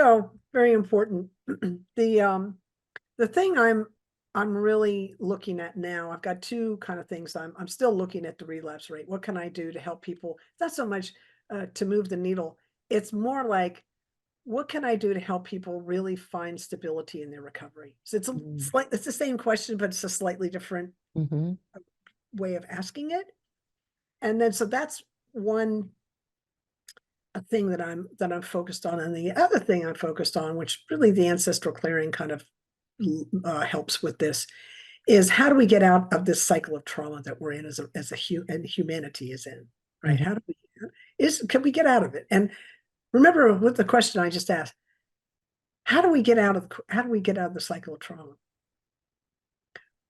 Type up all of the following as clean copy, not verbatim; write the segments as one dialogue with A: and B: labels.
A: So very important. The thing I'm really looking at now, I've got two kind of things. I'm still looking at the relapse rate. What can I do to help people? It's not so much to move the needle. It's more like, what can I do to help people really find stability in their recovery? So it's the same question, but it's a slightly different way of asking it. And then so that's one thing that I'm focused on. And the other thing I'm focused on, which really the ancestral clearing kind of helps with this, is how do we get out of this cycle of trauma that we're in and humanity is in, right? How do can we get out of it? And remember with the question I just asked, how do we get out of the cycle of trauma?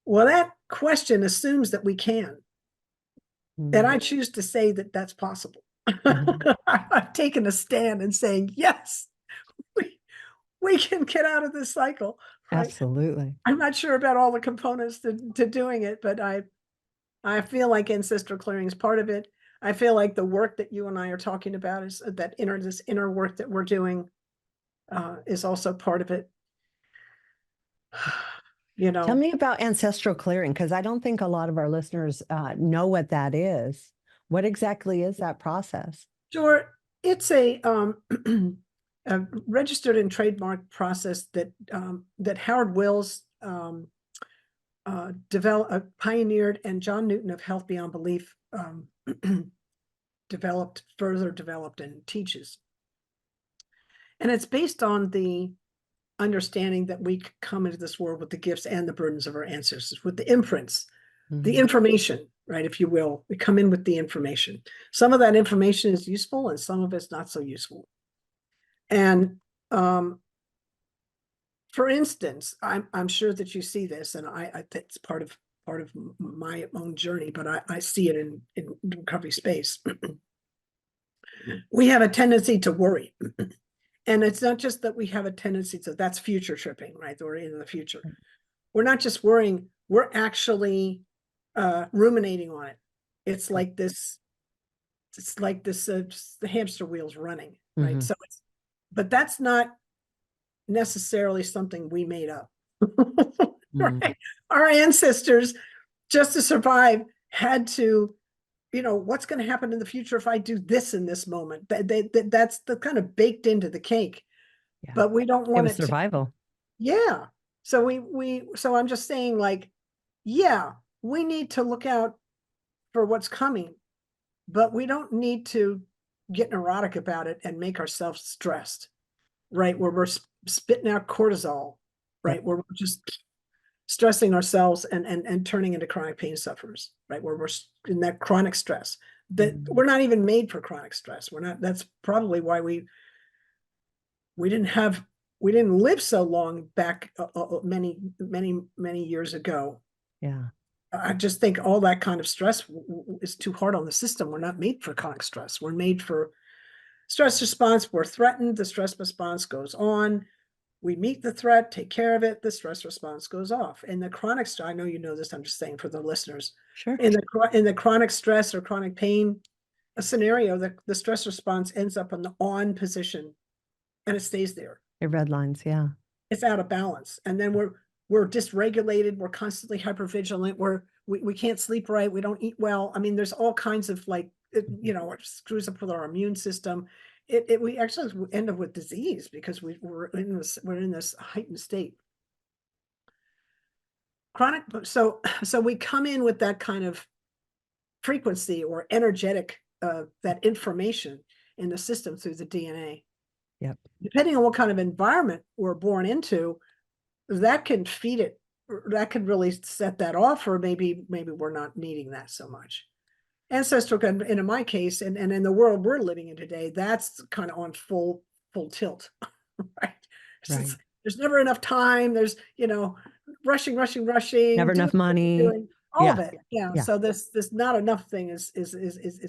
A: Well, that question assumes that we can. And I choose to say that that's possible. I've taken a stand and saying, yes, we can get out of this cycle. Right?
B: Absolutely.
A: I'm not sure about all the components to doing it, but I feel like ancestral clearing is part of it. I feel like the work that you and I are talking about is this inner work that we're doing is also part of it. You know,
B: tell me about ancestral clearing, because I don't think a lot of our listeners know what that is. What exactly is that process?
A: Sure, it's a registered and trademarked process that Howard Wills pioneered, and John Newton of Health Beyond Belief further developed and teaches. And it's based on the understanding that we come into this world with the gifts and the burdens of our ancestors, with the imprints, the information, right, if you will. We come in with the information. Some of that information is useful and some of it's not so useful. And for instance, I'm sure that you see this, and I think it's part of my own journey, but I see it in recovery space. We have a tendency to worry. And it's not just that we have a tendency to, that's future tripping, right? We're in the future. We're not just worrying, we're actually ruminating on it. It's like this, the hamster wheel's running, right? So but that's not necessarily something we made up. Right? Our ancestors, just to survive, had to, what's going to happen in the future if I do this in this moment? That's the kind of baked into the cake. Yeah. But we don't want
B: it was survival.
A: Yeah. So so I'm just saying, like, yeah, we need to look out for what's coming, but we don't need to get neurotic about it and make ourselves stressed, right? Where we're spitting out cortisol, right? Where we're just stressing ourselves and turning into chronic pain sufferers, right? Where we're in that chronic stress that we're not even made for chronic stress. We're not, that's probably why we didn't live so long back many years ago.
B: Yeah.
A: I just think all that kind of stress is too hard on the system. We're not made for chronic stress. We're made for stress response. We're threatened. The stress response goes on. We meet the threat, take care of it. The stress response goes off. And the chronic stress, I know you know this, I'm just saying for the listeners.
B: Sure.
A: In the chronic stress or chronic pain scenario, the stress response ends up in the on position and it stays there.
B: It redlines, yeah.
A: It's out of balance. And then we're dysregulated. We're constantly hypervigilant. We can't sleep right. We don't eat well. I mean, there's all kinds of it screws up with our immune system. We actually end up with disease because we're in this heightened state. Chronic, so we come in with that kind of frequency or energetic that information in the system through the DNA.
B: Yep.
A: Depending on what kind of environment we're born into, that can feed it. That could really set that off, or maybe we're not needing that so much. Ancestral, and in my case, and in the world we're living in today, that's kind of on full tilt, right? There's never enough time. There's rushing.
B: Never enough money.
A: All of it. Yeah. So this not enough thing is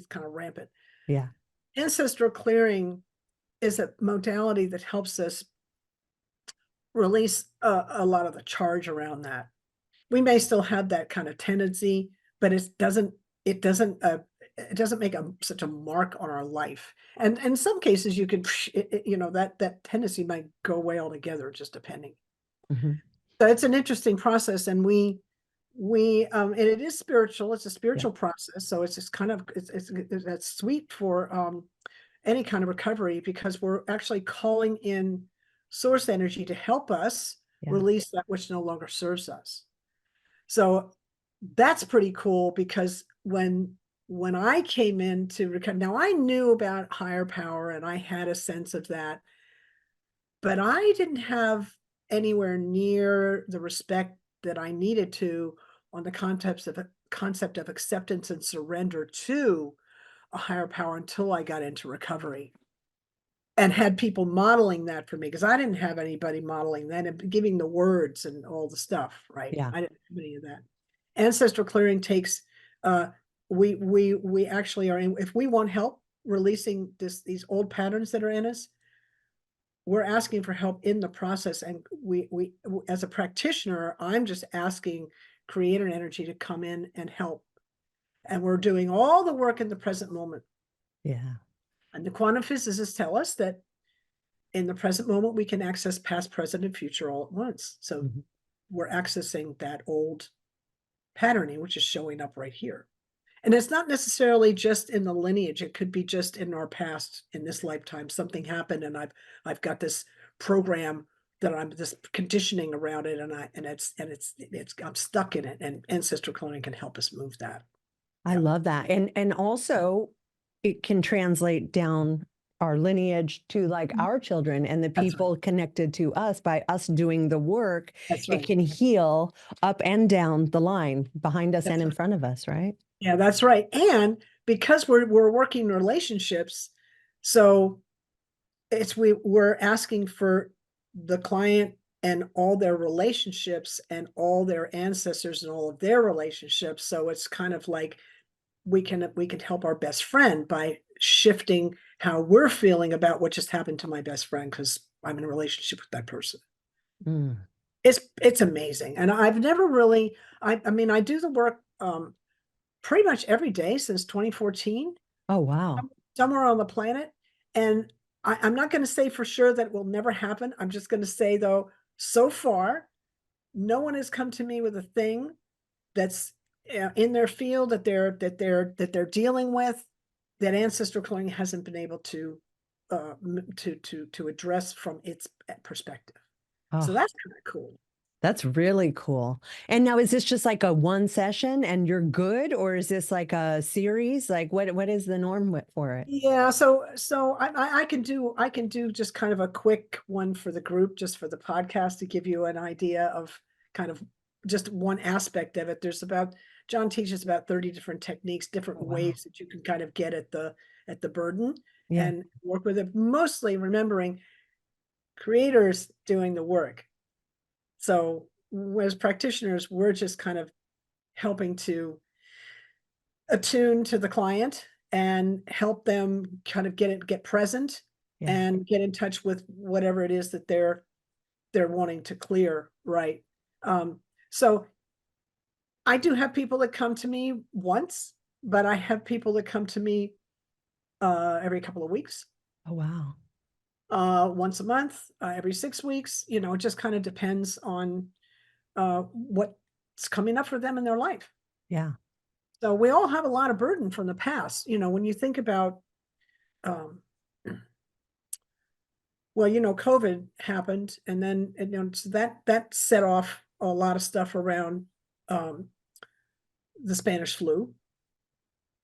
A: kind of rampant.
B: Yeah.
A: Ancestral clearing is a modality that helps us release a lot of the charge around that. We may still have that kind of tendency, but it doesn't it doesn't make such a mark on our life. And in some cases, you could, that tendency might go away altogether, just depending.
B: Mhm.
A: So it's an interesting process, and and it is spiritual. It's a
B: Yeah.
A: spiritual process, so it's just kind of that's sweet for any kind of recovery, because we're actually calling in source energy to help us
B: Yeah.
A: release that which no longer serves us. So that's pretty cool, because when I came into recovery, now I knew about higher power and I had a sense of that, but I didn't have anywhere near the respect that I needed to on the concept of acceptance and surrender to a higher power until I got into recovery and had people modeling that for me, because I didn't have anybody modeling that and giving the words and all the stuff, right?
B: Yeah.
A: I didn't have any of that. Ancestral clearing takes we actually are in, if we want help releasing these old patterns that are in us, we're asking for help in the process. And we as a practitioner, I'm just asking creator energy to come in and help. And we're doing all the work in the present moment.
B: Yeah.
A: And the quantum physicists tell us that in the present moment, we can access past, present, and future all at once. So
B: Mhm.
A: we're accessing that old patterning, which is showing up right here. And it's not necessarily just in the lineage. It could be just in our past, in this lifetime, something happened, and I've got this program that I'm this conditioning around it, and it's I'm stuck in it, and ancestral cloning can help us move that.
B: I
A: Yeah,
B: love that. And also it can translate down our lineage to like our children and the
A: that's right.
B: people connected to us by us doing the work.
A: That's
B: It
A: right.
B: can heal up and down the line behind us and
A: That's
B: in
A: right.
B: front of us, right?
A: Yeah, that's right. And because we're working relationships, so we're asking for the client and all their relationships and all their ancestors and all of their relationships. So it's kind of like we can help our best friend by shifting how we're feeling about what just happened to my best friend, because I'm in a relationship with that person.
B: Mm.
A: It's amazing. And I've never really I mean, I do the work pretty much every day since 2014,
B: Oh, wow.
A: somewhere on the planet. And I'm not going to say for sure that it will never happen. I'm just going to say, though, so far, no one has come to me with a thing that's in their field that they're dealing with, that ancestral cloning hasn't been able to to address from its perspective. So
B: Oh,
A: that's kind of cool.
B: that's really cool. And now is this just like a one session and you're good, or is this like a series? Like what is the norm for it?
A: Yeah, so I can do just kind of a quick one for the group, just for the podcast, to give you an idea of kind of just one aspect of it. John teaches about 30 different techniques, different
B: Oh, wow.
A: ways that you can kind of get at the burden
B: Yeah.
A: and work with it, mostly remembering creators doing the work. So as practitioners, we're just kind of helping to attune to the client and help them kind of get present
B: Yeah.
A: and get in touch with whatever it is that they're wanting to clear, right? Um, so I do have people that come to me once, but I have people that come to me every couple of weeks,
B: Oh, wow.
A: once a month, every 6 weeks. It just kind of depends on what's coming up for them in their life.
B: Yeah.
A: So we all have a lot of burden from the past. When you think about um, well, COVID happened, and then so that set off a lot of stuff around um, the Spanish flu,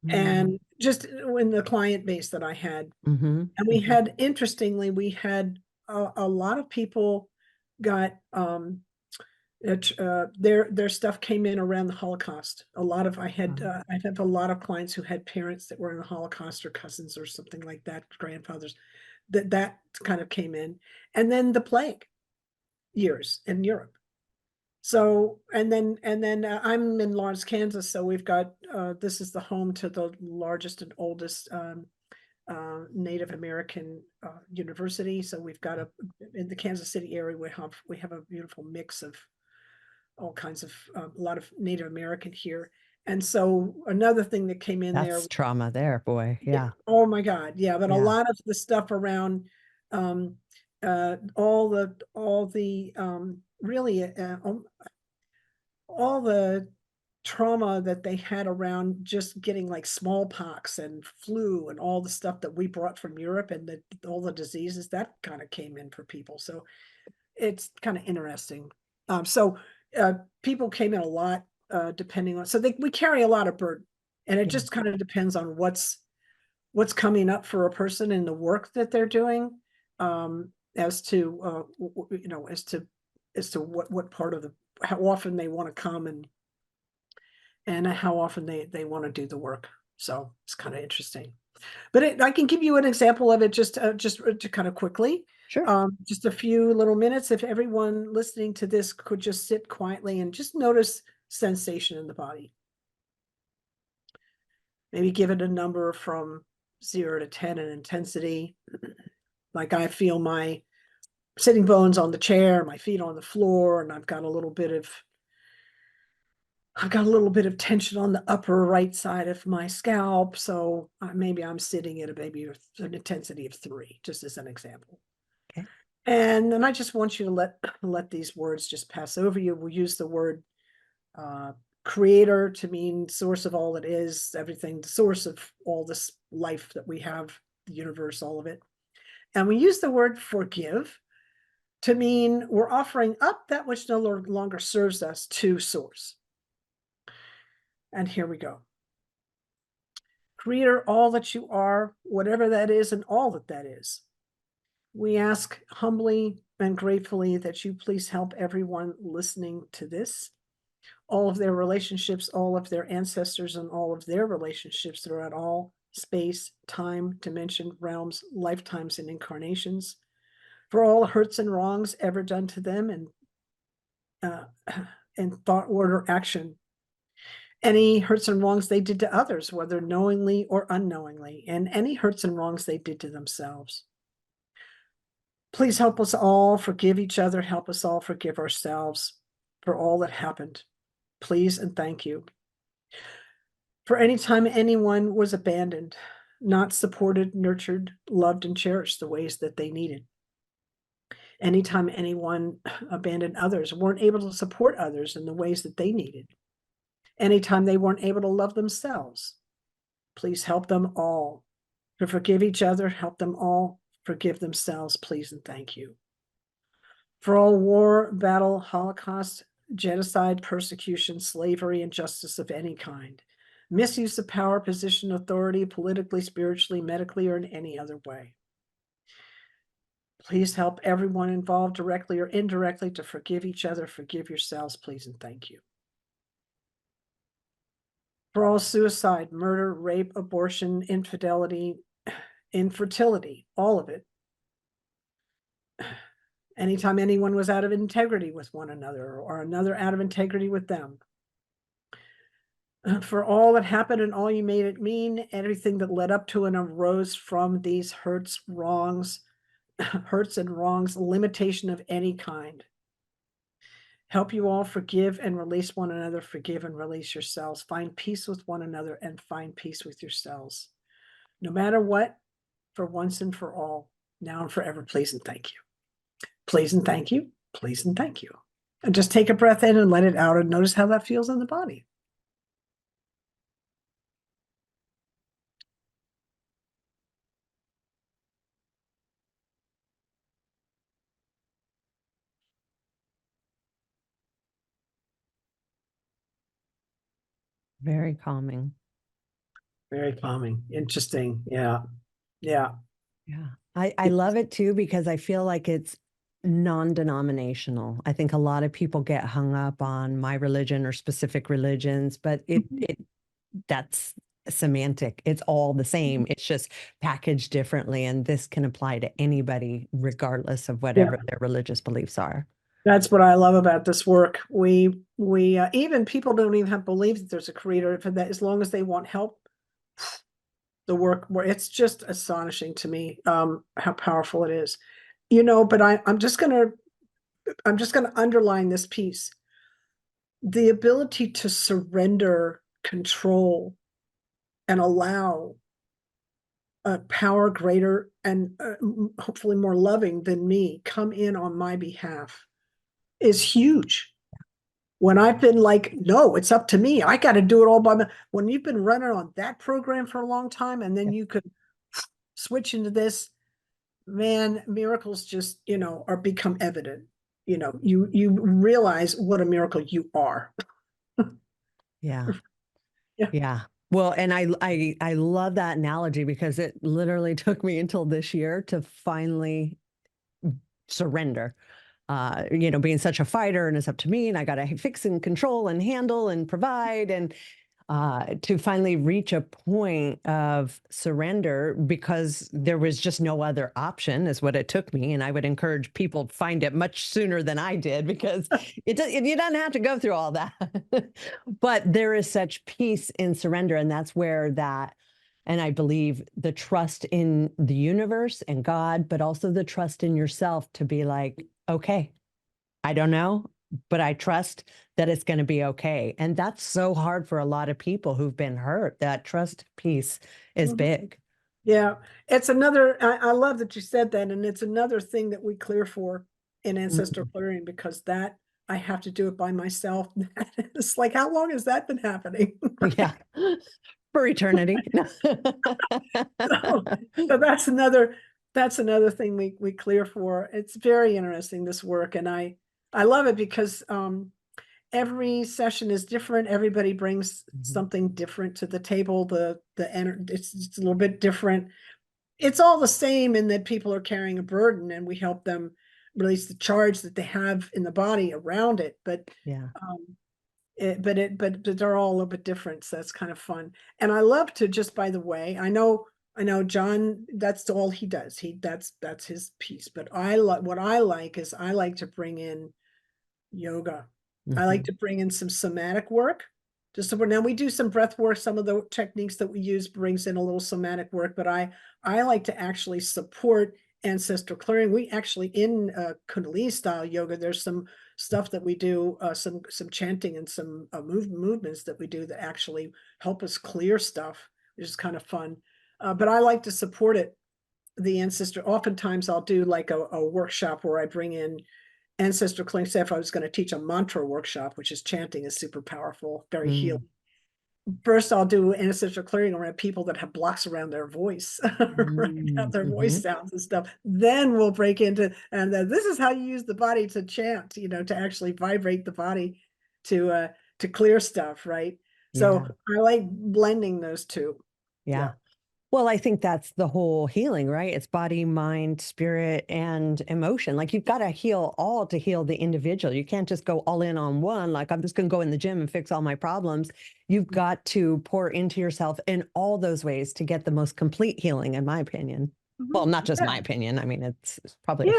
B: Mm.
A: and just in the client base that I had.
B: Mm-hmm.
A: And we
B: Mm-hmm.
A: had, interestingly, we had a lot of people got their stuff came in around the Holocaust. A lot of I have a lot of clients who had parents that were in the Holocaust, or cousins or something like that, grandfathers, that kind of came in. And then the plague years in Europe. So, and then I'm in Lawrence, Kansas. So we've got this is the home to the largest and oldest Native American university. So we've got in the Kansas City area. We have a beautiful mix of all kinds of a lot of Native American here, And so another thing that came in there,
B: That's trauma there, boy. Yeah.
A: oh my God, yeah, but a
B: Yeah.
A: lot of the stuff around um all the really all the trauma that they had around just getting like smallpox and flu and all the stuff that we brought from Europe, and all the diseases that kind of came in for people. So it's kind of interesting. So people came in a lot, depending on, so we carry a lot of burden, and it
B: Yeah.
A: just kind of depends on what's coming up for a person in the work that they're doing, as to as to what part of the, how often they want to come, and how often they want to do the work. So it's kind of interesting. But I can give you an example of it just to kind of quickly.
B: Sure.
A: Just a few little minutes. If everyone listening to this could just sit quietly and just notice sensation in the body. Maybe give it a number from 0 to 10 in intensity. Like I feel my sitting bones on the chair, my feet on the floor, and I've got a little bit of tension on the upper right side of my scalp. So maybe I'm sitting at maybe an intensity of 3, just as an example.
B: Okay.
A: And then I just want you to let these words just pass over you. We'll use the word uh, creator to mean source of all that is, everything, the source of all this life that we have, the universe, all of it. And we use the word forgive to mean we're offering up that which no longer serves us to source. And here we go. Creator, all that you are, whatever that is, and all that that is. We ask humbly and gratefully that you please help everyone listening to this, all of their relationships, all of their ancestors, and all of their relationships throughout all space, time, dimension, realms, lifetimes, and incarnations, for all hurts and wrongs ever done to them, uh, and thought, word, or action. Any hurts and wrongs they did to others, whether knowingly or unknowingly, and any hurts and wrongs they did to themselves. Please help us all forgive each other. Help us all forgive ourselves for all that happened. Please and thank you. For any time anyone was abandoned, not supported, nurtured, loved, and cherished the ways that they needed. Anytime anyone abandoned others, weren't able to support others in the ways that they needed. Anytime they weren't able to love themselves, please help them all to forgive each other. Help them all forgive themselves, please and thank you. For all war, battle, Holocaust, genocide, persecution, slavery, injustice of any kind, misuse of power, position, authority, politically, spiritually, medically, or in any other way. Please help everyone involved directly or indirectly to forgive each other, forgive yourselves, please and thank you. For all suicide, murder, rape, abortion, infidelity, infertility, all of it. Anytime anyone was out of integrity with one another or another out of integrity with them. For all that happened and all you made it mean, everything that led up to and arose from these hurts, wrongs, hurts and wrongs, limitation of any kind. Help you all forgive and release one another, forgive and release yourselves, find peace with one another and find peace with yourselves. No matter what, for once and for all, now and forever, please and thank you. Please and thank you, please and thank you. And just take a breath in and let it out and notice how that feels in the body.
B: Very calming.
A: Very calming. Interesting. Yeah. Yeah.
B: Yeah. I love it too because I feel like it's non-denominational. I think a lot of people get hung up on my religion or specific religions, but that's semantic. It's all the same. It's just packaged differently. And this can apply to anybody, regardless of
A: Yeah.
B: whatever their religious beliefs are.
A: That's what I love about this work. We even people don't even have belief that there's a creator for that, as long as they want help. The work where it's just astonishing to me, how powerful it is. But I'm just gonna underline this piece. The ability to surrender control and allow a power greater and hopefully more loving than me come in on my behalf is huge. When I've been like, no, it's up to me. I got to do it all by myself. When you've been running on that program for a long time, and then you could switch into this, man, miracles just, are become evident. You realize what a miracle you are.
B: Yeah.
A: Yeah.
B: Yeah. Well, and I love that analogy because it literally took me until this year to finally surrender. Being such a fighter and it's up to me and I got to fix and control and handle and provide and to finally reach a point of surrender because there was just no other option is what it took me. And I would encourage people to find it much sooner than I did because you don't have to go through all that. But there is such peace in surrender. And that's where and I believe the trust in the universe and God, but also the trust in yourself to be like, okay, I don't know, but I trust that it's going to be okay. And that's so hard for a lot of people who've been hurt. That trust piece is big.
A: Yeah. It's another, I love that you said that. And it's another thing that we clear for in Ancestral Clearing, because that I have to do it by myself. It's like, how long has that been happening?
B: Yeah. For eternity.
A: So that's another thing we clear for. It's very interesting, this work. And I love it because every session is different. Everybody brings something different to the table. It's a little bit different. It's all the same in that people are carrying a burden and we help them release the charge that they have in the body around it. But
B: yeah.
A: but they're all a little bit different. So that's kind of fun. And I love to, just by the way, I know John, that's all he does. That's his piece. But what I like is I like to bring in yoga. I like to bring in some somatic work. Just so now we do some breath work. Some of the techniques that we use brings in a little somatic work, but I like to actually support ancestral clearing. We actually, in Kundalini style yoga, there's some stuff that we do, some chanting and some movements that we do that actually help us clear stuff, which is kind of fun. But I like to support it. The ancestor, oftentimes I'll do like a workshop where I bring in ancestral clearing. Say if I was going to teach a mantra workshop, which is chanting, is super powerful, very healing. First, I'll do ancestral clearing around people that have blocks around their voice, right? Their voice sounds and stuff. Then we'll break into, and this is how you use the body to chant, to actually vibrate the body to clear stuff, right? So I like blending those two.
B: Yeah. Well, I think that's the whole healing, right? It's body, mind, spirit, and emotion. Like you've got to heal all to heal the individual. You can't just go all in on one. Like I'm just going to go in the gym and fix all my problems. You've got to pour into yourself in all those ways to get the most complete healing, in my opinion. Well, not just my opinion. I mean, it's probably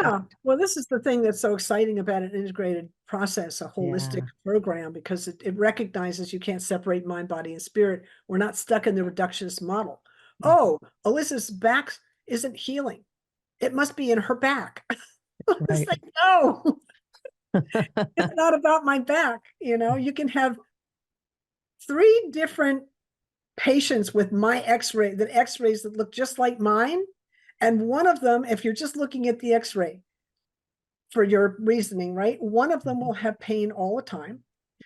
A: well, this is the thing that's so exciting about an integrated process, a holistic program, because it recognizes you can't separate mind, body, and spirit. We're not stuck in the reductionist model. Oh, Alyssa's back isn't healing. It must be in her back. It's like, no, it's not about my back. You can have 3 different patients with my x-rays that look just like mine. And one of them, if you're just looking at the x-ray for your reasoning, right? One of them will have pain all the time.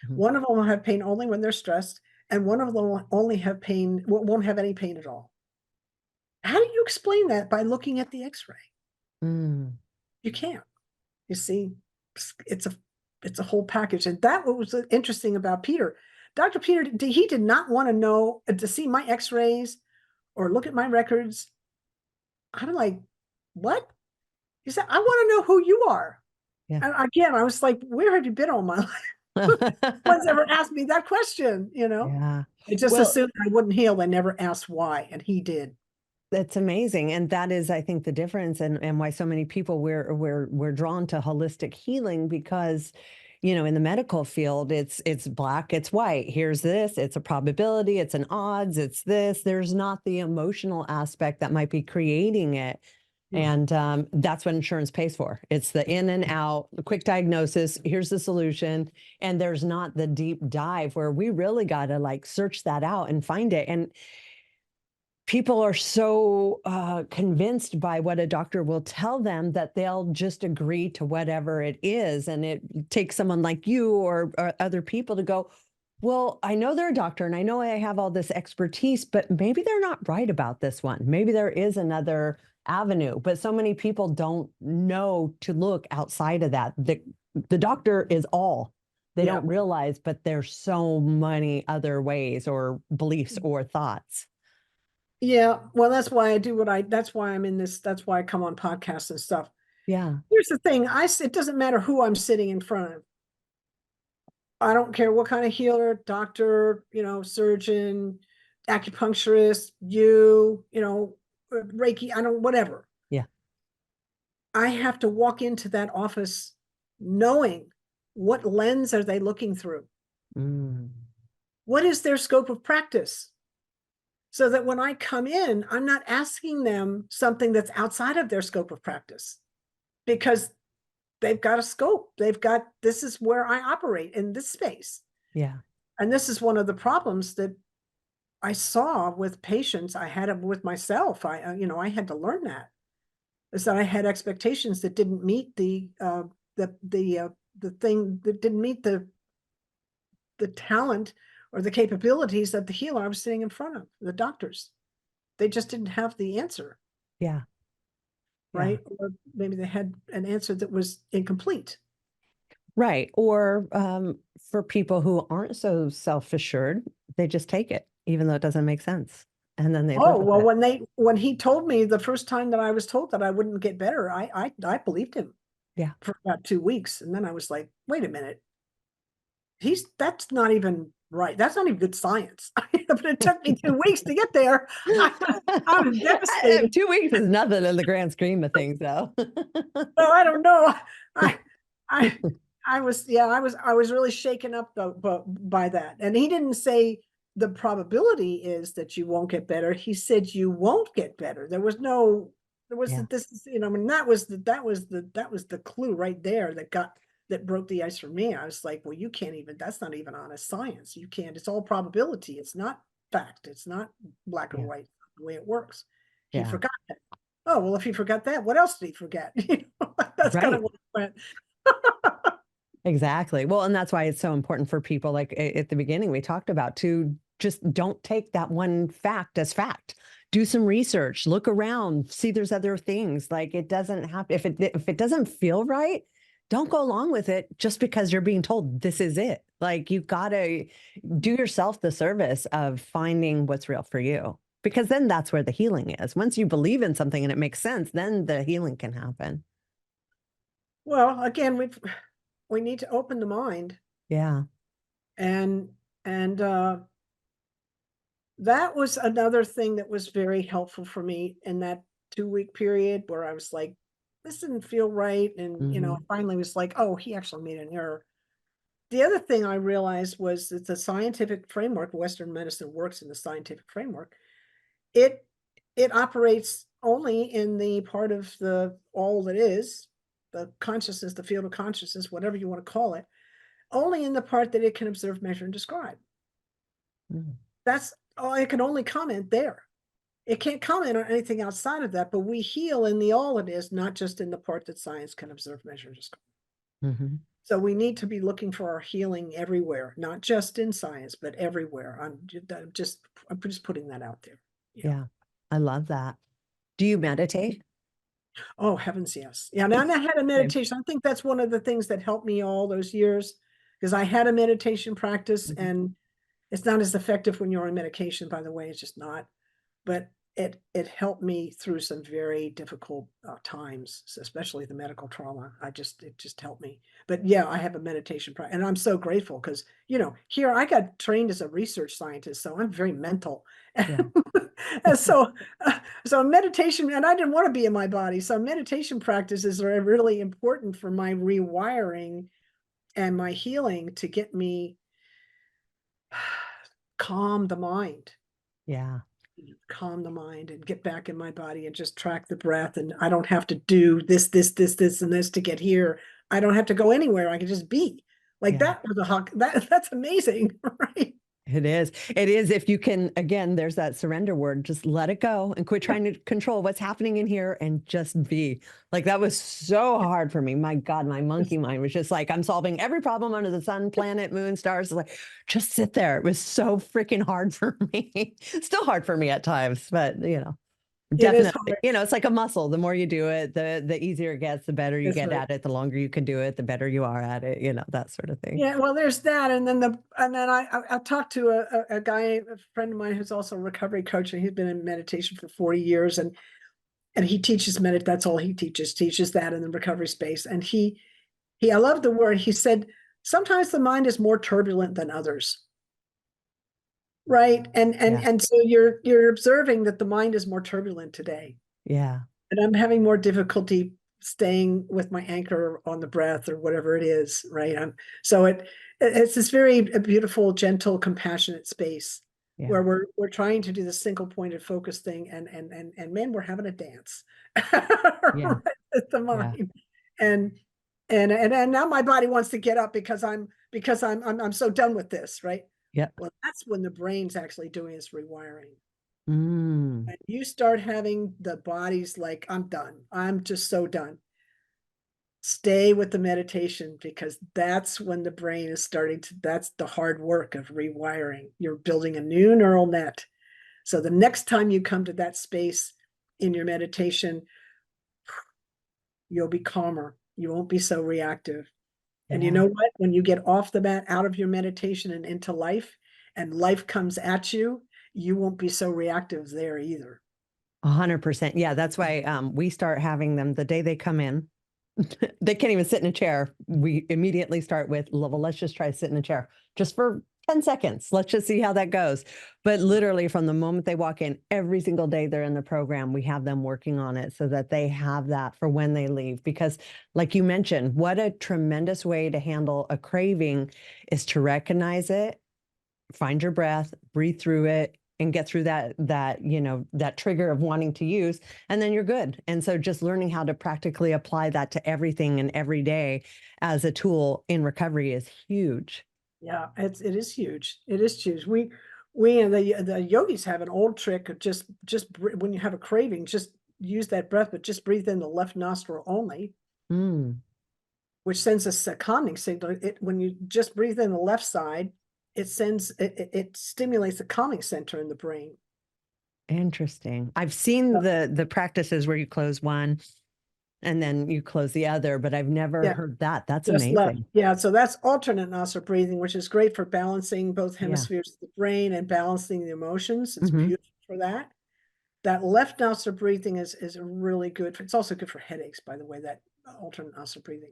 A: One of them will have pain only when they're stressed. And one of them will only have pain, won't have any pain at all. How do you explain that by looking at the x-ray? You can't. You see, it's a whole package. And that was interesting about Peter. Dr. Peter, he did not want to know, to see my x-rays or look at my records. I'm like, what? He said, I want to know who you are. And again, I was like, where have you been all my life? No one's ever asked me that question, It just assumed I wouldn't heal. They never asked why, and he did.
B: That's amazing. And that is, I think, the difference and why so many people we're drawn to holistic healing because, in the medical field, it's black, it's white. Here's this, it's a probability, it's an odds, it's this. There's not the emotional aspect that might be creating it. And that's what insurance pays for. It's the in and out, the quick diagnosis. Here's the solution. And there's not the deep dive where we really got to like search that out and find it. And people are so convinced by what a doctor will tell them that they'll just agree to whatever it is. And it takes someone like you or other people to go, well, I know they're a doctor and I know I have all this expertise, but maybe they're not right about this one. Maybe there is another avenue, but so many people don't know to look outside of that. The doctor is all. They
A: Yeah.
B: don't realize, but there's so many other ways or beliefs or thoughts.
A: Yeah. Well, that's why I do that's why I'm in this, that's why I come on podcasts and stuff.
B: Yeah.
A: Here's the thing. It doesn't matter who I'm sitting in front of. I don't care what kind of healer, doctor, surgeon, acupuncturist, Reiki, I don't, whatever.
B: Yeah.
A: I have to walk into that office knowing what lens are they looking through?
B: Mm.
A: What is their scope of practice? So that when I come in, I'm not asking them something that's outside of their scope of practice, because they've got a scope. This is where I operate in this space.
B: Yeah.
A: And this is one of the problems that I saw with patients. I had them with myself. I had to learn that, is that I had expectations that didn't meet the thing that didn't meet the talent or the capabilities of the healer I was sitting in front of, the doctors. They just didn't have the answer.
B: Yeah.
A: Right. Or maybe they had an answer that was incomplete.
B: Right. Or for people who aren't so self-assured, they just take it, even though it doesn't make sense. And then they live with
A: Well,
B: it.
A: when he told me the first time that I was told that I wouldn't get better, I believed him.
B: Yeah.
A: For about 2 weeks. And then I was like, wait a minute. That's not even right. That's not even good science. But it took me 2 weeks to get there. I was devastated.
B: 2 weeks is nothing in the grand scheme of things, though.
A: Well, I don't know. I, I, I was really shaken up though, by that. And he didn't say the probability is that you won't get better. He said you won't get better. There was
B: Yeah.
A: this is, I mean, that was the clue right there that broke the ice for me. I was like, well, you can't even, that's not even honest science. You can't, it's all probability. It's not fact. It's not black or
B: Yeah.
A: white the way it works. He
B: Yeah.
A: forgot that. Oh, well, if he forgot that, what else did he forget? That's kind of
B: Right.
A: what it went.
B: Exactly. Well, and that's why it's so important for people, like at the beginning, we talked about, to just don't take that one fact as fact. Do some research, look around, see there's other things. Like, it doesn't have, if it doesn't feel right, don't go along with it just because you're being told this is it. Like, you've got to do yourself the service of finding what's real for you, because then that's where the healing is. Once you believe in something and it makes sense, then the healing can happen.
A: Well, again, we need to open the mind,
B: Yeah.
A: and that was another thing that was very helpful for me in that 2-week period where I was like, this didn't feel right. And,
B: Mm-hmm.
A: I finally was like, oh, he actually made an error. The other thing I realized was that the scientific framework, Western medicine works in the scientific framework. It operates only in the part of the all that is, the consciousness, the field of consciousness, whatever you want to call it, only in the part that it can observe, measure, and describe.
B: Mm.
A: That's all. It can only comment there. It can't comment on anything outside of that, but we heal in the all it is, not just in the part that science can observe, measure, and describe.
B: Mm-hmm.
A: So we need to be looking for our healing everywhere, not just in science, but everywhere. I'm just putting that out there.
B: Yeah. I love that. Do you meditate?
A: Oh, heavens, yes. Yeah, and I had a
B: Same.
A: meditation. I think that's one of the things that helped me all those years, because I had a meditation practice,
B: Mhm.
A: and it's not as effective when you're on medication, by the way. It's just not. But it helped me through some very difficult times, especially the medical trauma. It just helped me. But yeah, I have a meditation practice, and I'm so grateful because here I got trained as a research scientist, so I'm very mental.
B: Yeah.
A: And so meditation, and I didn't want to be in my body, so meditation practices are really important for my rewiring and my healing to get me calm the mind.
B: Yeah.
A: calm the mind and get back in my body and just track the breath. And I don't have to do this, and this to get here. I don't have to go anywhere. I can just be like
B: Yeah.
A: that was a hawk. That's amazing, right?
B: It is. It is. If you can, again, there's that surrender word, just let it go and quit trying to control what's happening in here and just be. Like, that was so hard for me. My God, my monkey mind was just like, I'm solving every problem under the sun, planet, moon, stars. Like, just sit there. It was so freaking hard for me. Still hard for me at times, but
A: It is
B: definitely,
A: hard.
B: it's like a muscle. The more you do it, the easier it gets, the better you
A: That's
B: get
A: right.
B: at it, the longer you can do it, the better you are at it, that sort of thing.
A: Yeah, well, there's that, and then I talked to a guy, a friend of mine who's also a recovery coach, and he's been in meditation for 40 years, and he teaches that's all he teaches that in the recovery space. And I love the word. He said sometimes the mind is more turbulent than others, right?
B: Yeah.
A: And so you're observing that the mind is more turbulent today,
B: Yeah.
A: and I'm having more difficulty staying with my anchor on the breath or whatever it is, right? So it's this very beautiful, gentle, compassionate space
B: Yeah.
A: where we're trying to do the single pointed focus thing, and man, we're having a dance
B: Yeah.
A: right at the
B: Yeah.
A: mind. And now my body wants to get up because I'm so done with this, right?
B: Yep.
A: Well, that's when the brain's actually doing its rewiring.
B: Mm.
A: And you start having the body's like, I'm done. I'm just so done. Stay with the meditation, because that's when the brain is that's the hard work of rewiring. You're building a new neural net. So the next time you come to that space in your meditation, you'll be calmer. You won't be so reactive. And you
B: Yeah.
A: know what? When you get off the mat, out of your meditation and into life, and life comes at you, you won't be so reactive there either.
B: 100%. Yeah. That's why we start having them the day they come in. They can't even sit in a chair. We immediately start with, well, let's just try to sit in a chair just for 10 seconds. Let's just see how that goes. But literally from the moment they walk in, every single day they're in the program, we have them working on it so that they have that for when they leave. Because like you mentioned, what a tremendous way to handle a craving is to recognize it, find your breath, breathe through it, and get through that trigger of wanting to use, and then you're good. And so just learning how to practically apply that to everything and every day as a tool in recovery is huge.
A: Yeah, it is huge. It is huge. We and the yogis have an old trick of just when you have a craving, just use that breath, but just breathe in the left nostril only,
B: Mm,
A: which sends us a calming signal. When you just breathe in the left side, it stimulates the calming center in the brain.
B: interesting. I've seen the practices where you close one and then you close the other, but I've never
A: Yeah,
B: heard that. That's
A: just left.
B: amazing.
A: Yeah, so that's alternate nostril breathing, which is great for balancing both
B: Yeah.
A: hemispheres of the brain and balancing the emotions. It's
B: Hmm.
A: beautiful for that. That left nostril breathing is really good. It's also good for headaches, by the way, that alternate nostril breathing.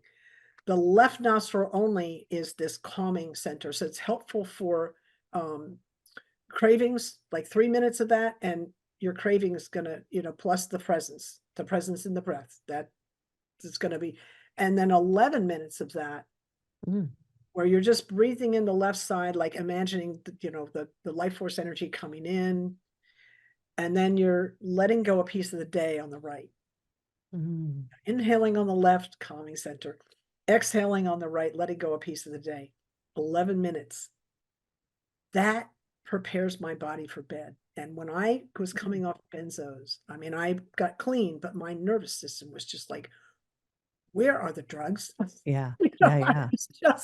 A: The left nostril only is this calming center. So it's helpful for cravings, like 3 minutes of that, and your craving is going to, plus the presence in the breath. That is going to be, and then 11 minutes of that,
B: Mm,
A: where you're just breathing in the left side, like imagining, the life force energy coming in, and then you're letting go a piece of the day on the right.
B: mm.
A: Inhaling on the left, calming center. Exhaling on the right, letting go a piece of the day. 11 minutes. That prepares my body for bed. And when I was coming off benzos, I mean, I got clean, but my nervous system was just like, where are the drugs?
B: Yeah.
A: You know,
B: Yeah. Yeah.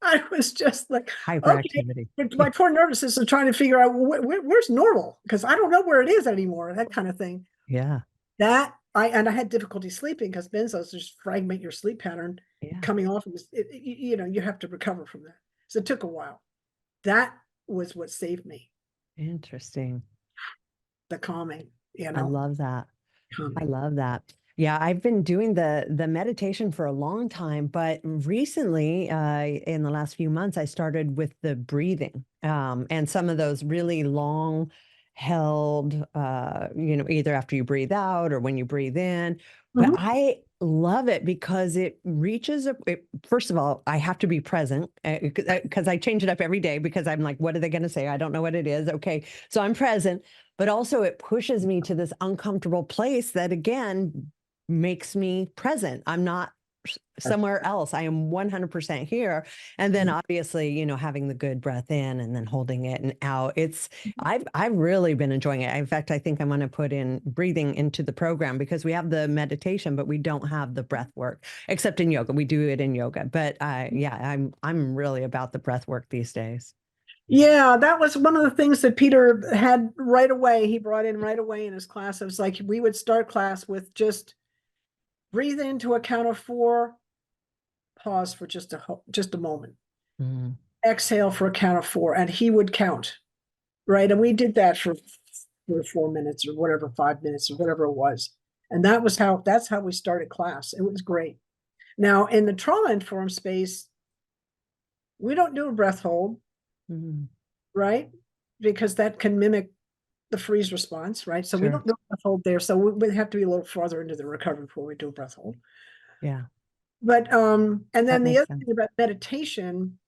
A: I was just like, okay,
B: Hyperactivity.
A: my poor nervous system trying to figure out where's normal, because I don't know where it is anymore, that kind of thing.
B: Yeah.
A: I had difficulty sleeping because benzos just fragment your sleep pattern.
B: Yeah.
A: Coming off of this, you have to recover from that. So it took a while. That was what saved me,
B: Interesting.
A: the calming,
B: I love that. I
A: calming.
B: love that. Yeah, I've been doing the meditation for a long time, but recently, in the last few months, I started with the breathing, and some of those really long held, either after you breathe out or when you breathe in. But
A: Mhm.
B: I love it because it reaches first of all, I have to be present because I change it up every day because I'm like, what are they going to say? I don't know what it is. Okay. So I'm present, but also it pushes me to this uncomfortable place that again makes me present. I'm not somewhere else. I am 100% here. And then obviously, you know, having the good breath in and then holding it and out. I've really been enjoying it. In fact, I think I'm going to put in breathing into the program because we have the meditation, but we don't have the breath work except in yoga. We do it in yoga, but yeah, I'm really about the breath work these days.
A: Yeah, that was one of the things that Peter had right away. He brought in right away in his class. It was like we would start class with just breathe into a count of 4, pause for just a moment,
B: Mm,
A: exhale for a count of 4, and he would count, right? And we did that for 4 minutes or whatever, 5 minutes or whatever it was. And that's how we started class. It was great. Now in the trauma informed space, we don't do a breath hold,
B: mm,
A: right? Because that can mimic the freeze response, right? So we
B: sure.
A: don't do a breath hold there. So we have to be a little farther into the recovery before we do a breath hold.
B: Yeah,
A: But and
B: that
A: then the
B: makes
A: other
B: sense.
A: thing about meditation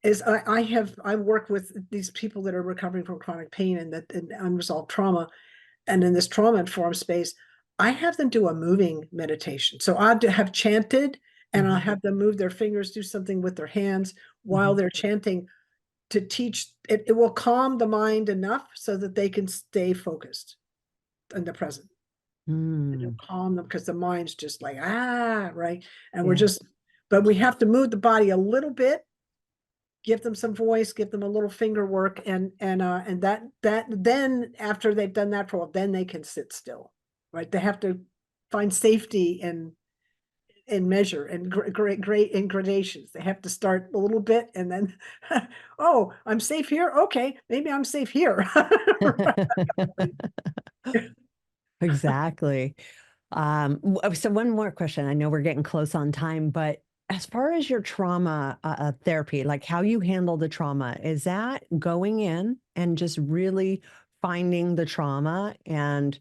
A: is I work with these people that are recovering from chronic pain and unresolved trauma, and in this trauma informed space, I have them do a moving meditation. So I have chanted, and I'll have them move their fingers, do something with their hands while they're chanting to teach it. It will calm the mind enough so that they can stay focused in the present. And it'll
B: Mm,
A: calm them because the mind's just like, right. And
B: yeah.
A: but we have to move the body a little bit, give them some voice, give them a little finger work, and that then after they've done that for a while, then they can sit still, right? They have to find safety in measure and great in gradations. They have to start a little bit and then, oh, I'm safe here. Okay, maybe I'm safe here.
B: Exactly. So one more question. I know we're getting close on time, but as far as your trauma therapy, like how you handle the trauma, is that going in and just really finding the trauma and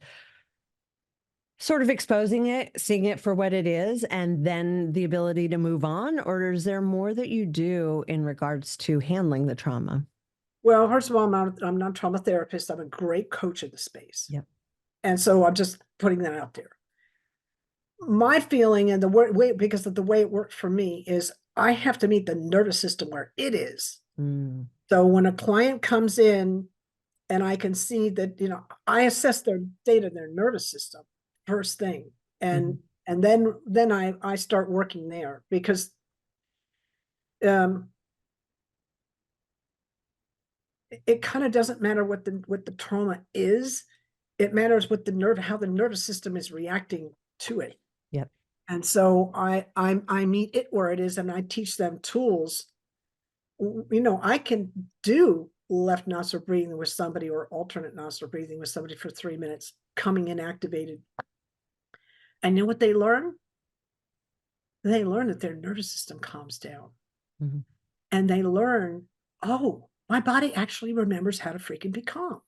B: sort of exposing it, seeing it for what it is, and then the ability to move on? Or is there more that you do in regards to handling the trauma?
A: Well, first of all, I'm not a trauma therapist. I'm a great coach in the space.
B: Yep.
A: And so I'm just putting that out there. My feeling and the way, because of the way it worked for me, is I have to meet the nervous system where it is.
B: Mm,
A: So when a client comes in and I can see that, I assess their data, their nervous system first thing.
B: mhm.
A: And then I start working there because um it kind of doesn't matter what the trauma is. It matters what how the nervous system is reacting to it.
B: Yep.
A: And so I meet it where it is and I teach them tools. I can do left nostril breathing with somebody or alternate nostril breathing with somebody for 3 minutes, coming in activated. And you know what they learn? They learn that their nervous system calms down.
B: Mhm.
A: And they learn, oh, my body actually remembers how to freaking be calm.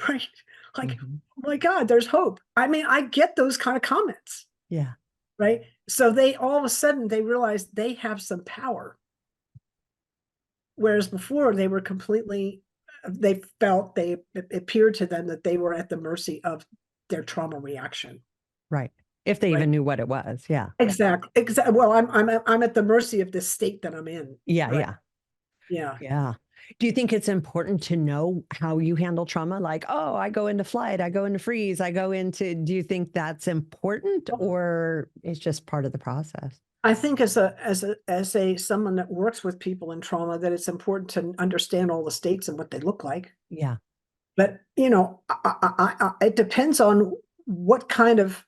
A: Right? Like,
B: Mhm.
A: oh my God, there's hope. I mean, I get those kind of comments,
B: Yeah.
A: right? So they all of a sudden they realize they have some power. Whereas before they were completely, they felt it appeared to them that they were at the mercy of their trauma reaction.
B: Right. If they
A: Right.
B: even knew what it was. Yeah.
A: Exactly. Exactly. Well, I'm at the mercy of this state that I'm in.
B: Yeah.
A: Right.
B: Yeah.
A: Yeah.
B: Yeah. Do you think it's important to know how you handle trauma? Like, oh, I go into flight, I go into freeze, do you think that's important or it's just part of the process?
A: I think as a someone that works with people in trauma, that it's important to understand all the states and what they look like.
B: Yeah.
A: But it depends on what kind of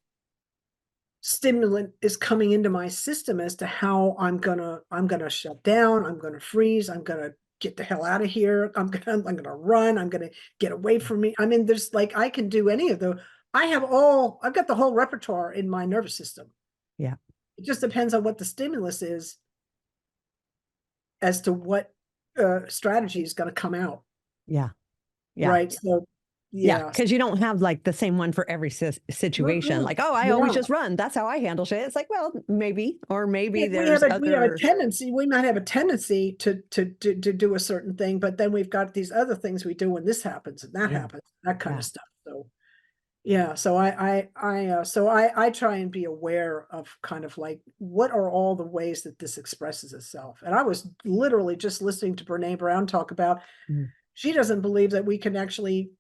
A: stimulant is coming into my system as to how I'm gonna shut down, I'm gonna freeze, I'm gonna get the hell out of here, I'm gonna run, I'm gonna get away from me. I mean, there's like I can do any of the I've got the whole repertoire in my nervous system.
B: Yeah.
A: It just depends on what the stimulus is as to what strategy is going to come out.
B: Yeah. Yeah.
A: Right. So
B: Yeah,
A: Yeah.
B: because you don't have like the same one for every situation.
A: Mm-mm.
B: Like, oh, I always
A: Yeah.
B: just run. That's how I handle shit. It's like, well, maybe, or maybe there's
A: We have a
B: other.
A: tendency, we might have a tendency to do a certain thing, but then we've got these other things we do when this happens and that
B: Yeah,
A: happens, that kind
B: yeah.
A: of stuff. So yeah, so I try and be aware of kind of like what are all the ways that this expresses itself. And I was literally just listening to Brene Brown talk about,
B: Mm.
A: she doesn't believe that we can actually,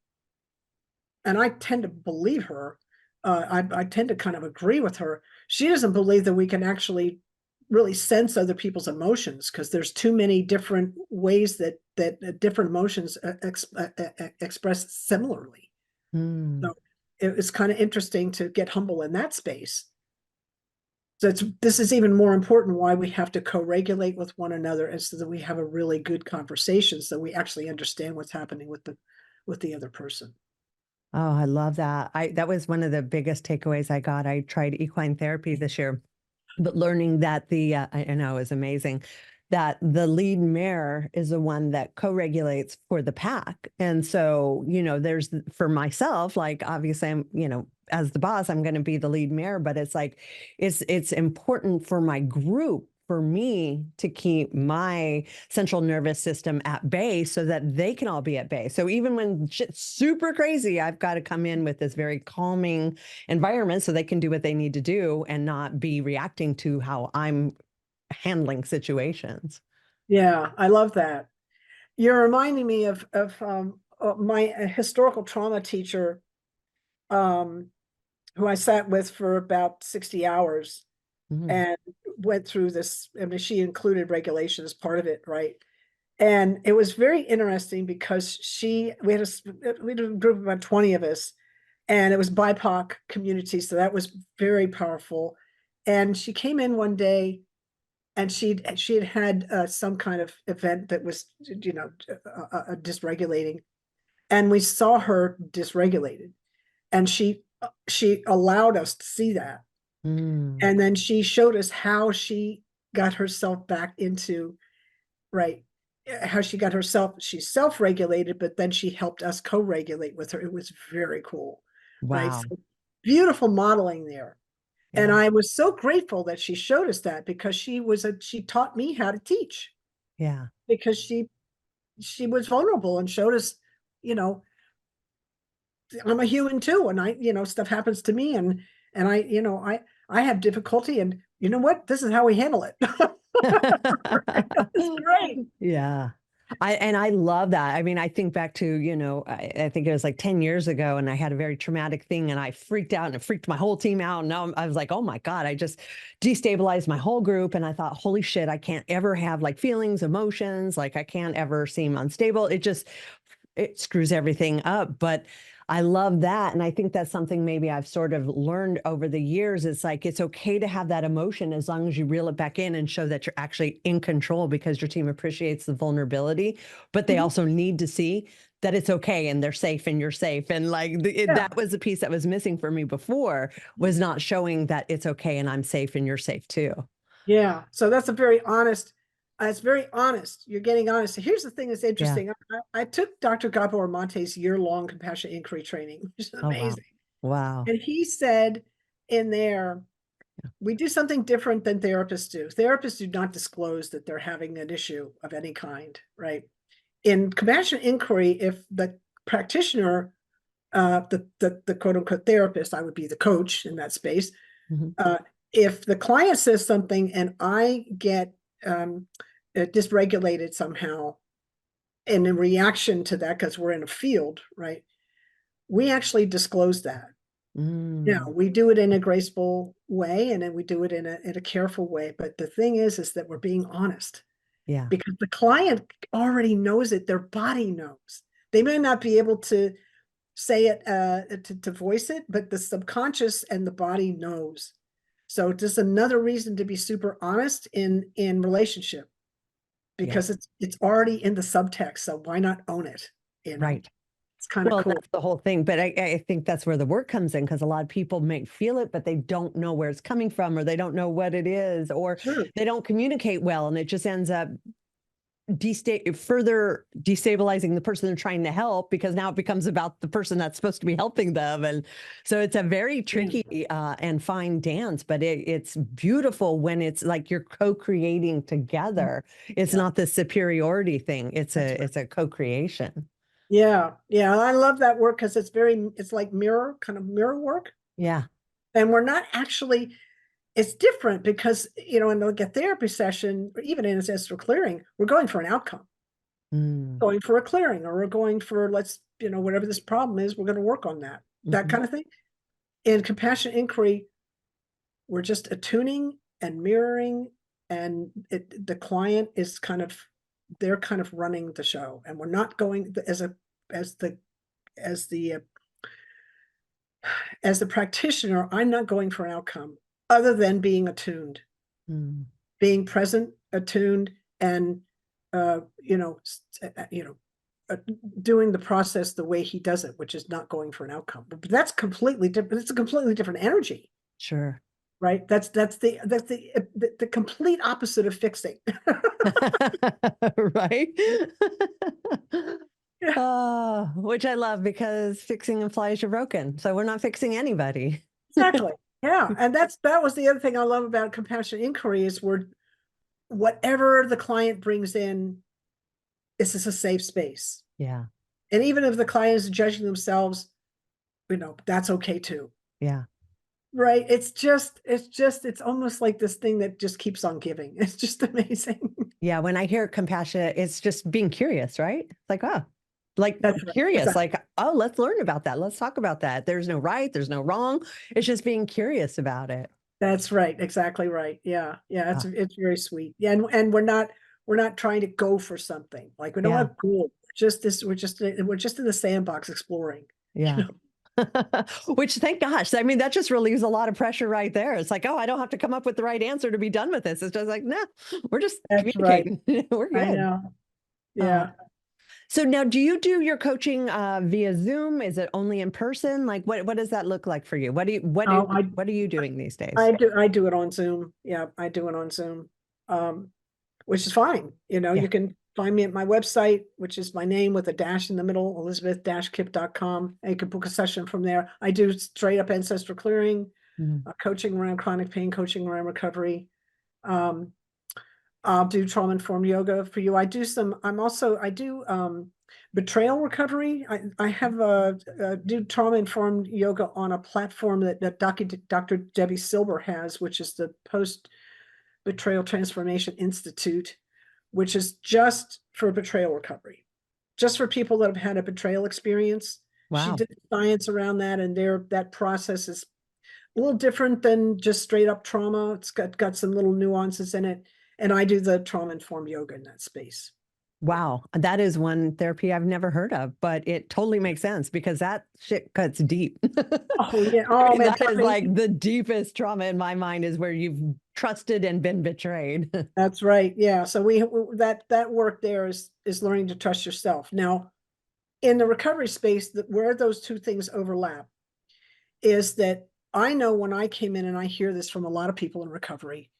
A: and I tend to believe her. I tend to kind of agree with her. She doesn't believe that we can actually really sense other people's emotions because there's too many different ways that different emotions express similarly.
B: Mm.
A: So it's kind of interesting to get humble in that space. So this is even more important why we have to co-regulate with one another, and so that we have a really good conversation, so we actually understand what's happening with the other person.
B: Oh, I love that. That was one of the biggest takeaways I got. I tried equine therapy this year, but learning that I know is amazing, that the lead mare is the one that co-regulates for the pack. And so, there's for myself, like obviously I'm, as the boss, I'm going to be the lead mare, but it's like, it's important for my group, for me to keep my central nervous system at bay so that they can all be at bay. So even when shit's super crazy, I've got to come in with this very calming environment so they can do what they need to do and not be reacting to how I'm handling situations.
A: Yeah, I love that. You're reminding me of my historical trauma teacher, um, who I sat with for about 60 hours
B: Mhm.
A: and went through this. I mean, she included regulation as part of it, right? And it was very interesting because we had a group of about 20 of us, and it was BIPOC community, so that was very powerful. And she came in one day, and she had had some kind of event that was, dysregulating, and we saw her dysregulated, and she allowed us to see that,
B: Mm.
A: and then she showed us how she got herself back into right, how she got herself, she's self-regulated, but then she helped us co-regulate with her. It was very cool, right?
B: Wow.
A: So beautiful modeling there. And
B: Yeah.
A: I was so grateful that she showed us that, because she taught me how to teach,
B: Yeah.
A: because she was vulnerable and showed us, you know, I'm a human too, and stuff happens to me, and I have difficulty, and you know what? This is how we handle it. It's great.
B: Yeah. I love that. I mean, I think back to, I think it was like 10 years ago and I had a very traumatic thing and I freaked out and it freaked my whole team out. And now I was like, oh my God, I just destabilized my whole group. And I thought, holy shit, I can't ever have like feelings, emotions. Like I can't ever seem unstable. It screws everything up. But I love that. And I think that's something maybe I've sort of learned over the years. It's like, it's okay to have that emotion as long as you reel it back in and show that you're actually in control, because your team appreciates the vulnerability, but they
A: Mhm.
B: also need to see that it's okay and they're safe and you're safe. And like
A: Yeah.
B: that was the piece that was missing for me before, was not showing that it's okay and I'm safe and you're safe too.
A: Yeah. So that's a very honest, it's very honest. You're getting honest. So here's the thing that's
B: Yeah.
A: interesting. I took Dr. Gabor Mate's year-long compassionate inquiry training, which is
B: Oh, wow.
A: amazing.
B: Wow.
A: And he said in there, we do something different than therapists do. Therapists do not disclose that they're having an issue of any kind, right? In compassionate inquiry, if the practitioner, the quote unquote therapist, I would be the coach in that space.
B: Mhm.
A: Uh, if the client says something and I get dysregulated somehow, and in reaction to that, because we're in a field, right? We actually disclose that. Yeah,
B: Mm.
A: we do it in a graceful way, and then we do it in a careful way. But the thing is that we're being honest,
B: Yeah.
A: because the client already knows it. Their body knows. They may not be able to say it, to voice it, but the subconscious and the body knows. So just another reason to be super honest in relationship,
B: Yeah.
A: because it's already in the subtext. So why not own it?
B: Right.
A: It's kind of
B: Well,
A: cool.
B: that's the whole thing. But I think that's where the work comes in, because a lot of people may feel it, but they don't know where it's coming from, or they don't know what it is, or
A: Sure.
B: they don't communicate well. And it just ends up further destabilizing the person they're trying to help, because now it becomes about the person that's supposed to be helping them. And so it's a very tricky and fine dance, but it's beautiful when it's like you're co-creating together. It's not the superiority thing. It's it's a co-creation.
A: Yeah. Yeah. I love that work because it's like kind of mirror work.
B: Yeah.
A: And we're not actually, it's different because, in like a therapy session, or even in ancestral clearing, we're going for an outcome, going for a clearing, or we're going for, whatever this problem is, we're going to work on that kind of thing. In compassionate inquiry, we're just attuning and mirroring, and the client is they're kind of running the show, and we're not going as the practitioner, I'm not going for an outcome other than being attuned, being present, attuned, and doing the process the way he does it, which is not going for an outcome. But that's completely different. It's a completely different energy.
B: Sure.
A: Right. That's the complete opposite of fixing.
B: Right.
A: Yeah.
B: Which I love, because fixing implies you're broken. So we're not fixing anybody.
A: Exactly. Yeah. And that was the other thing I love about compassionate inquiry is whatever the client brings in, this is a safe space.
B: Yeah.
A: And even if the client is judging themselves, that's okay too.
B: Yeah.
A: Right. It's almost like this thing that just keeps on giving. It's just amazing.
B: Yeah. When I hear compassion, it's just being curious, right? It's like, oh, like
A: That's right.
B: curious,
A: Exactly.
B: like, oh, let's learn about that. Let's talk about that. There's no right, there's no wrong. It's just being curious about it.
A: That's right. Exactly right. Yeah. Yeah. It's very sweet. Yeah. And we're not trying to go for something. Like, we don't have goal. We're just in the sandbox exploring.
B: Yeah. Which, thank gosh. I mean, that just relieves a lot of pressure right there. It's like, oh, I don't have to come up with the right answer to be done with this. It's just like, nah, we're just
A: That's right.
B: communicating. We're
A: I
B: good.
A: know. Yeah.
B: So now, do you do your coaching via Zoom? Is it only in person? Like, what does that look like for you? What are you doing these days?
A: I do it on Zoom. Yeah, I do it on Zoom. Which is fine. You can find me at my website, which is my name with a dash in the middle, elizabeth-kipp.com. And you can book a session from there. I do straight up ancestral clearing, coaching around chronic pain, coaching around recovery. I'll do trauma-informed yoga for you. I do betrayal recovery. I do trauma-informed yoga on a platform that Dr. Debbie Silber has, which is the Post-Betrayal Transformation Institute, which is just for betrayal recovery, just for people that have had a betrayal experience.
B: Wow.
A: She did science around that, and that process is a little different than just straight up trauma. It's got some little nuances in it. And I do the trauma-informed yoga in that space.
B: Wow. That is one therapy I've never heard of, but it totally makes sense, because that shit cuts deep.
A: Oh, yeah. Oh, man.
B: That is like the deepest trauma in my mind, is where you've trusted and been betrayed.
A: That's right. Yeah. So that work there is learning to trust yourself. Now, in the recovery space, where those two things overlap is that I know when I came in, and I hear this from a lot of people in recovery,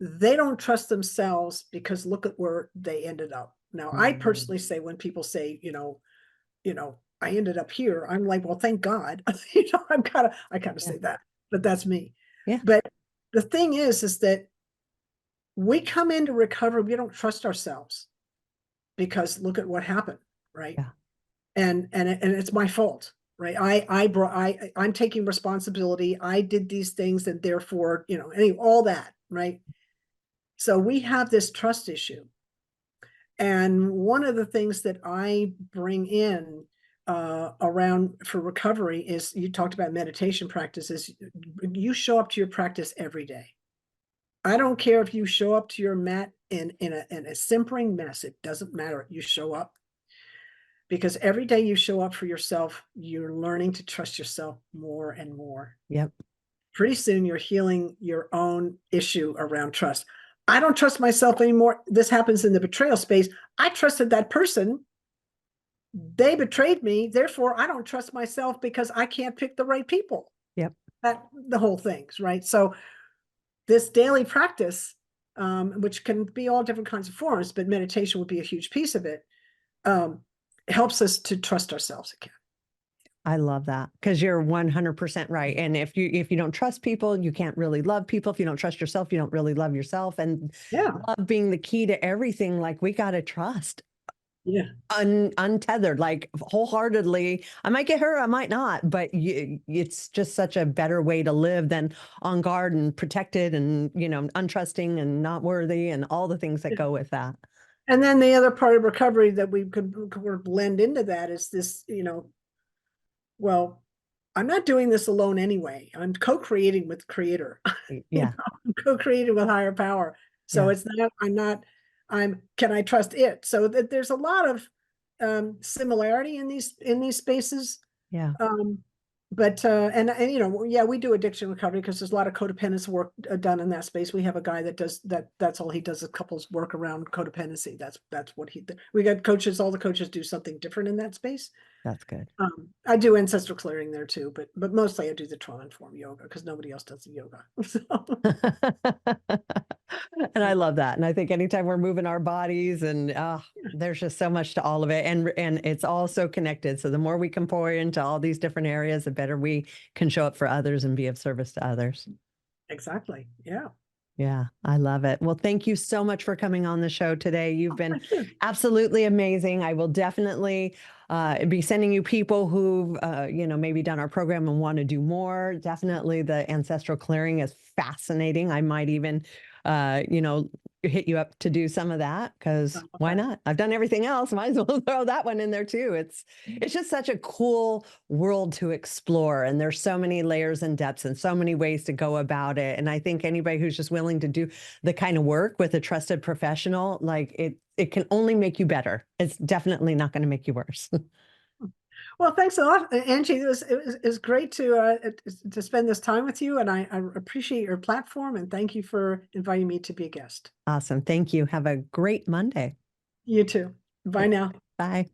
A: they don't trust themselves because look at where they ended up. Now, I personally say, when people say, I ended up here, I'm like, well, thank God. I kind of say that, but that's me.
B: Yeah.
A: But the thing is that we come into recovery, we don't trust ourselves because look at what happened, right?
B: Yeah.
A: And it's my fault, right? I'm taking responsibility. I did these things, and therefore, all that, right? So we have this trust issue. And one of the things that I bring in around for recovery is, you talked about meditation practices. You show up to your practice every day. I don't care if you show up to your mat in a simpering mess. It doesn't matter. You show up, because every day you show up for yourself, you're learning to trust yourself more and more.
B: Yep.
A: Pretty soon you're healing your own issue around trust. I don't trust myself anymore. This happens in the betrayal space. I trusted that person. They betrayed me. Therefore, I don't trust myself because I can't pick the right people.
B: Yep.
A: The whole thing's right. So this daily practice which can be all different kinds of forms, but meditation would be a huge piece of it. Helps us to trust ourselves again.
B: I love that, because you're 100% right. And if you don't trust people, you can't really love people. If you don't trust yourself, you don't really love yourself. And
A: Yeah.
B: love being the key to everything, like we got to trust
A: Yeah.
B: untethered, like wholeheartedly. I might get hurt, I might not, but it's just such a better way to live than on guard and protected and, untrusting and not worthy and all the things that go with that.
A: And then the other part of recovery that we could blend into that is this, well, I'm not doing this alone anyway. I'm co-creating with creator.
B: Yeah.
A: I'm co-creating with higher power. So
B: Yeah.
A: it's not, can I trust it? So that there's a lot of similarity in these spaces.
B: Yeah.
A: And yeah, we do addiction recovery because there's a lot of codependence work done in that space. We have a guy that does that. That's all he does is couples work around codependency. That's what we got coaches. All the coaches do something different in that space.
B: That's good.
A: I do ancestral clearing there too, but mostly I do the trauma informed yoga because nobody else does the yoga.
B: And I love that. And I think anytime we're moving our bodies and there's just so much to all of it. And it's all so connected. So the more we can pour into all these different areas, the better we can show up for others and be of service to others.
A: Exactly. Yeah.
B: Yeah, I love it. Well, thank you so much for coming on the show today. You've been
A: Thank you.
B: absolutely amazing. I will definitely be sending you people who've, maybe done our program and want to do more. Definitely the ancestral clearing is fascinating. I might even, hit you up to do some of that, because why not? I've done everything else. Might as well throw that one in there too. It's just such a cool world to explore. And there's so many layers and depths and so many ways to go about it. And I think anybody who's just willing to do the kind of work with a trusted professional, like it can only make you better. It's definitely not going to make you worse.
A: Well, thanks a lot, Angie. It was great to spend this time with you, and I appreciate your platform, and thank you for inviting me to be a guest.
B: Awesome. Thank you. Have a great Monday.
A: You too. Bye now.
B: Bye.